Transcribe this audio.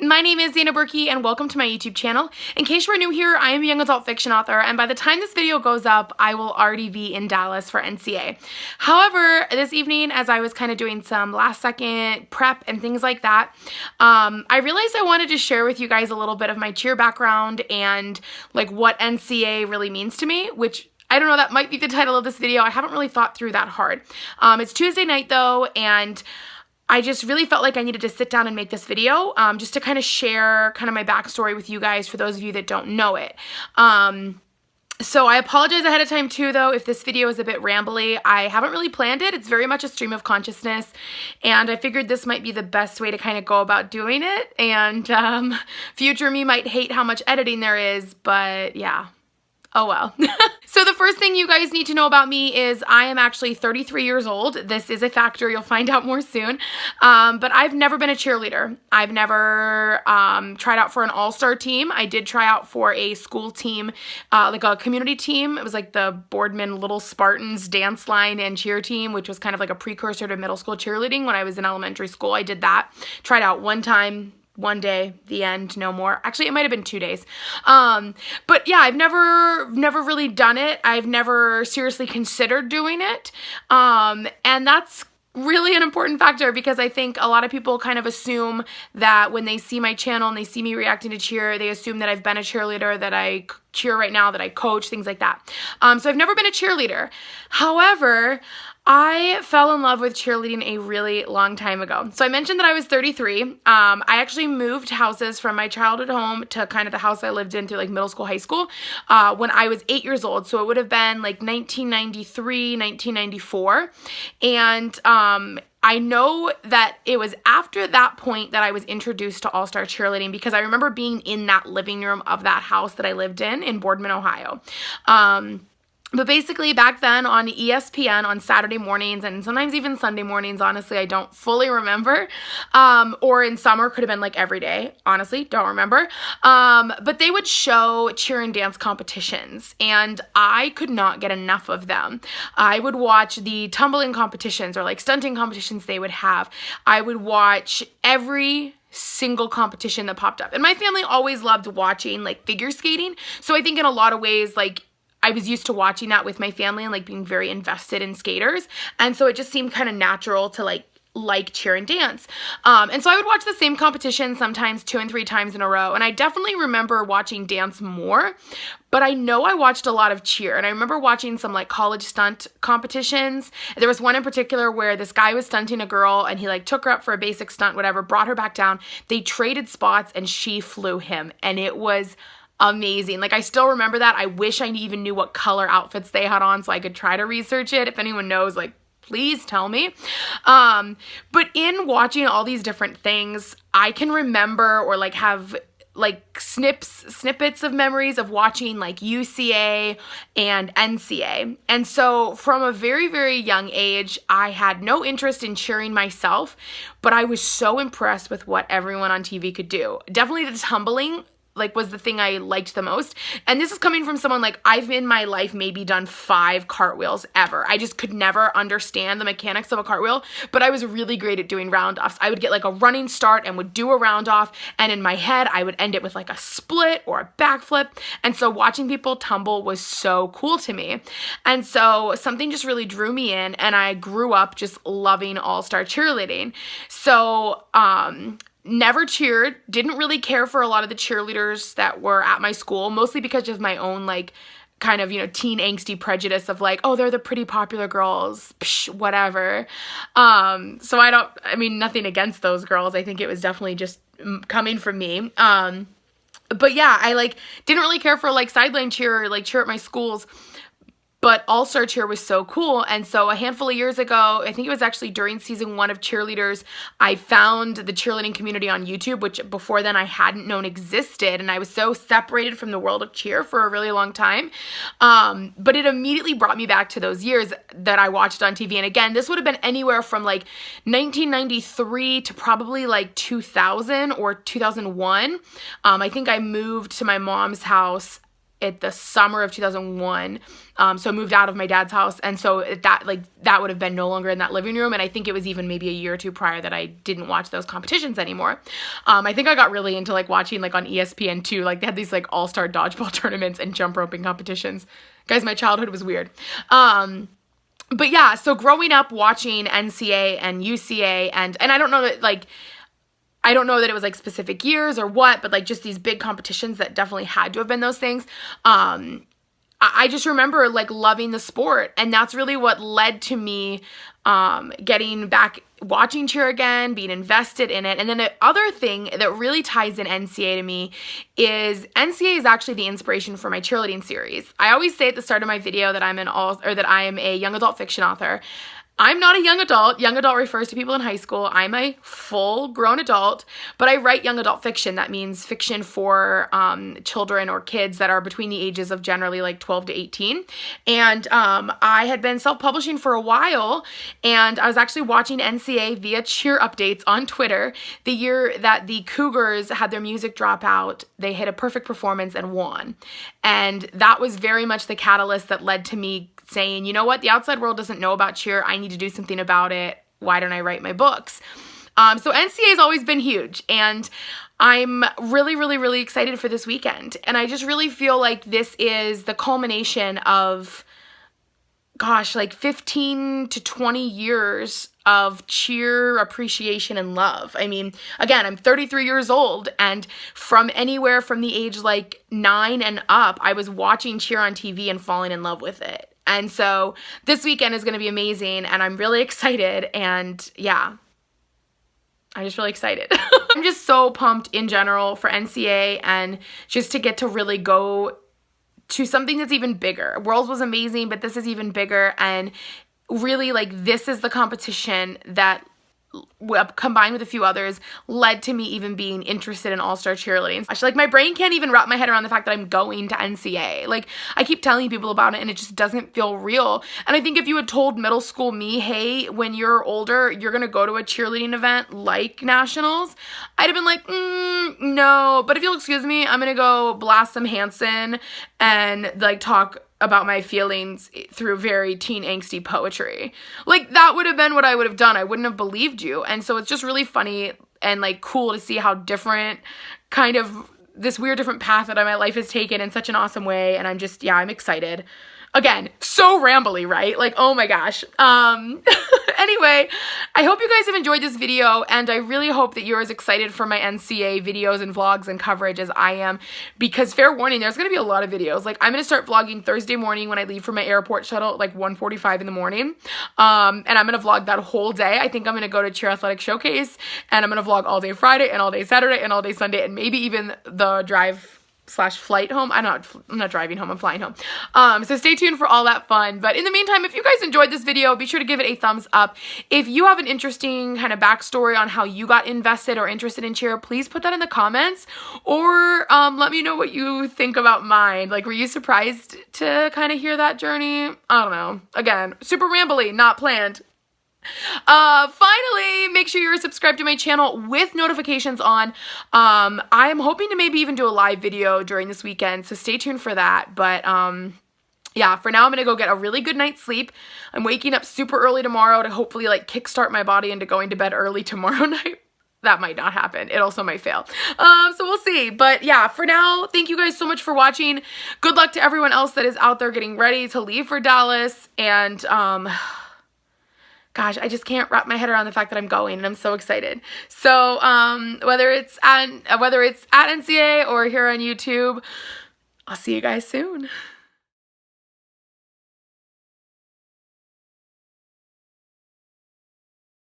My name is Burkey and welcome to my YouTube channel. In case you are new here, I am a young adult fiction author, and by the time this video goes up, I will already be in Dallas for NCA. However, this evening, as I was kind of doing some last second prep and things like that, I realized I wanted to share with you guys a little bit of my cheer background and like what NCA really means to me, which I don't know, that might be the title of this video. I haven't really thought through that hard. It's Tuesday night though, and I just really felt like I needed to sit down and make this video just to kind of share kind of my backstory with you guys for those of you that don't know it. So I apologize ahead of time too though if this video is a bit rambly. I haven't really planned it. It's very much a stream of consciousness, and I figured this might be the best way to kind of go about doing it. And future me might hate how much editing there is, but yeah. Oh well. So the first thing you guys need to know about me is I am actually 33 years old. This is a factor. You'll find out more soon. But I've never been a cheerleader. I've never tried out for an all-star team. I did try out for a school team, like a community team. It was like the Boardman Little Spartans dance line and cheer team, which was kind of like a precursor to middle school cheerleading when I was in elementary school. I did that. Tried out one time. One day, the end, no more. Actually, it might have been 2 days. But yeah, I've never really done it. I've never seriously considered doing it. And that's really an important factor because I think a lot of people kind of assume that when they see my channel and they see me reacting to cheer, they assume that I've been a cheerleader, that I cheer right now, that I coach, things like that. So I've never been a cheerleader. However, I fell in love with cheerleading a really long time ago. So I mentioned that I was 33. I actually moved houses from my childhood home to kind of the house I lived in through like middle school, high school, when I was 8 years old. So it would have been like 1993, 1994. And I know that it was after that point that I was introduced to all-star cheerleading because I remember being in that living room of that house that I lived in Boardman, Ohio. But basically back then on ESPN on Saturday mornings and sometimes even Sunday mornings, honestly, I don't fully remember. Or in summer, could have been like every day, honestly, don't remember. But they would show cheer and dance competitions and I could not get enough of them. I would watch the tumbling competitions or like stunting competitions they would have. I would watch every single competition that popped up. And my family always loved watching like figure skating. So I think in a lot of ways, like, I was used to watching that with my family and like being very invested in skaters. And so it just seemed kind of natural to like cheer and dance. And so I would watch the same competition sometimes 2 and 3 times in a row. And I definitely remember watching dance more, but I know I watched a lot of cheer. And I remember watching some like college stunt competitions. There was one in particular where this guy was stunting a girl and he like took her up for a basic stunt, whatever, brought her back down. They traded spots and she flew him. And it was amazing. Like I still remember that. I wish I even knew what color outfits they had on so I could try to research it. If anyone knows, like, please tell me. But in watching all these different things, I can remember or like have like snippets of memories of watching like UCA and NCA. And so from a very, very young age, I had no interest in cheering myself, but I was so impressed with what everyone on TV could do. Definitely the tumbling like was the thing I liked the most. And this is coming from someone like I've in my life maybe done 5 cartwheels ever. I just could never understand the mechanics of a cartwheel, but I was really great at doing round offs. I would get like a running start and would do a round off, and in my head I would end it with like a split or a backflip. And so watching people tumble was so cool to me. And so something just really drew me in, and I grew up just loving all-star cheerleading. So never cheered, didn't really care for a lot of the cheerleaders that were at my school, mostly because of my own like kind of, you know, teen angsty prejudice of like, oh, they're the pretty popular girls, psh, whatever. So I mean, nothing against those girls. I think it was definitely just coming from me. But yeah, I like didn't really care for like sideline cheer or like cheer at my schools. But all-star cheer was so cool. And so a handful of years ago, I think it was actually during season 1 of Cheerleaders, I found the cheerleading community on YouTube, which before then I hadn't known existed. And I was so separated from the world of cheer for a really long time. But it immediately brought me back to those years that I watched on TV. And again, this would have been anywhere from like 1993 to probably like 2000 or 2001. I think I moved to my mom's house at the summer of 2001. So I moved out of my dad's house, and so that would have been no longer in that living room, and I think it was even maybe a year or two prior that I didn't watch those competitions anymore. I think I got really into like watching like on ESPN2, like they had these like all-star dodgeball tournaments and jump roping competitions. Guys, my childhood was weird. But yeah, so growing up watching NCA and UCA, and I don't know that like, I don't know that it was like specific years or what, but like just these big competitions that definitely had to have been those things. I just remember like loving the sport, and that's really what led to me getting back, watching cheer again, being invested in it. And then the other thing that really ties in NCA to me is NCA is actually the inspiration for my cheerleading series. I always say at the start of my video that that I am a young adult fiction author. I'm not a young adult. Young adult refers to people in high school. I'm a full-grown adult, but I write young adult fiction. That means fiction for children or kids that are between the ages of generally like 12 to 18. And I had been self-publishing for a while, and I was actually watching NCA via cheer updates on Twitter the year that the Cougars had their music drop out. They hit a perfect performance and won. And that was very much the catalyst that led to me saying, you know what, the outside world doesn't know about cheer. I need to do something about it. Why don't I write my books? So NCA has always been huge, and I'm really, really, really excited for this weekend. And I just really feel like this is the culmination of, gosh, like 15 to 20 years of cheer appreciation and love. I mean, again, I'm 33 years old, and from anywhere from the age like 9 and up, I was watching cheer on TV and falling in love with it. And so this weekend is going to be amazing, and I'm really excited, and yeah, I'm just really excited. I'm just so pumped in general for NCA, and just to get to really go to something that's even bigger. Worlds was amazing, but this is even bigger, and really like this is the competition that combined with a few others led to me even being interested in all-star cheerleading. Actually, like my brain can't even wrap my head around the fact that I'm going to NCA. Like I keep telling people about it, and it just doesn't feel real. And I think if you had told middle school me, hey, when you're older, you're gonna go to a cheerleading event like nationals, I'd have been like, no. But if you'll excuse me, I'm gonna go blast some Hanson and like talk about my feelings through very teen angsty poetry. Like that would have been what I would have done. I wouldn't have believed you. And so it's just really funny and like cool to see how different kind of this weird different path that my life has taken in such an awesome way. And I'm just, yeah, I'm excited. Again, so rambly, right? Like, oh my gosh. Anyway, I hope you guys have enjoyed this video, and I really hope that you're as excited for my NCA videos and vlogs and coverage as I am, because fair warning, there's going to be a lot of videos. Like, I'm going to start vlogging Thursday morning when I leave for my airport shuttle at like 1:45 in the morning, and I'm going to vlog that whole day. I think I'm going to go to Cheer Athletic Showcase, and I'm going to vlog all day Friday and all day Saturday and all day Sunday, and maybe even the drive/flight home. I'm not driving home, I'm flying home. So stay tuned for all that fun. But in the meantime, if you guys enjoyed this video, be sure to give it a thumbs up. If you have an interesting kind of backstory on how you got invested or interested in cheer, please put that in the comments, or let me know what you think about mine. Like, were you surprised to kind of hear that journey? I don't know. Again, super rambly, not planned. Finally, make sure you're subscribed to my channel with notifications on. I am hoping to maybe even do a live video during this weekend, so stay tuned for that. But yeah, for now I'm gonna go get a really good night's sleep. I'm waking up super early tomorrow to hopefully like kickstart my body into going to bed early tomorrow night. That might not happen. It also might fail. So we'll see. But yeah, for now, thank you guys so much for watching. Good luck to everyone else that is out there getting ready to leave for Dallas. And gosh, I just can't wrap my head around the fact that I'm going, and I'm so excited. So whether it's at NCA or here on YouTube, I'll see you guys soon.